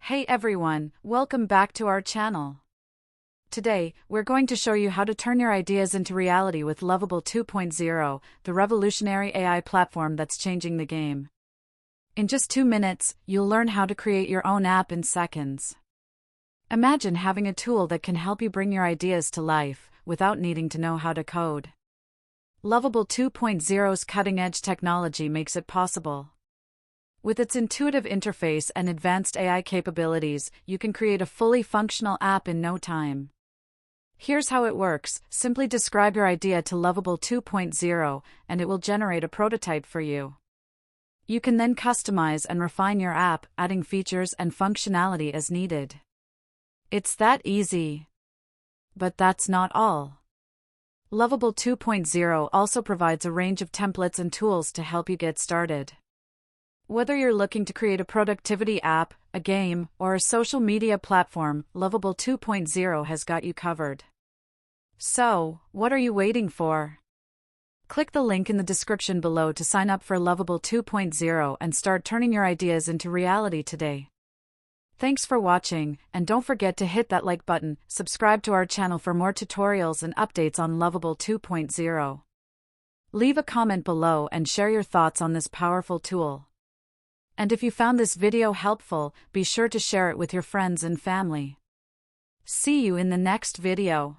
Hey everyone, welcome back to our channel. Today, we're going to show you how to turn your ideas into reality with Lovable 2.0, the revolutionary AI platform that's changing the game. In just 2 minutes, you'll learn how to create your own app in seconds. Imagine having a tool that can help you bring your ideas to life, without needing to know how to code. Lovable 2.0's cutting-edge technology makes it possible. With its intuitive interface and advanced AI capabilities, you can create a fully functional app in no time. Here's how it works. Simply describe your idea to Lovable 2.0, and it will generate a prototype for you. You can then customize and refine your app, adding features and functionality as needed. It's that easy. But that's not all. Lovable 2.0 also provides a range of templates and tools to help you get started. Whether you're looking to create a productivity app, a game, or a social media platform, Lovable 2.0 has got you covered. So, what are you waiting for? Click the link in the description below to sign up for Lovable 2.0 and start turning your ideas into reality today. Thanks for watching, and don't forget to hit that like button, subscribe to our channel for more tutorials and updates on Lovable 2.0. Leave a comment below and share your thoughts on this powerful tool. And if you found this video helpful, be sure to share it with your friends and family. See you in the next video.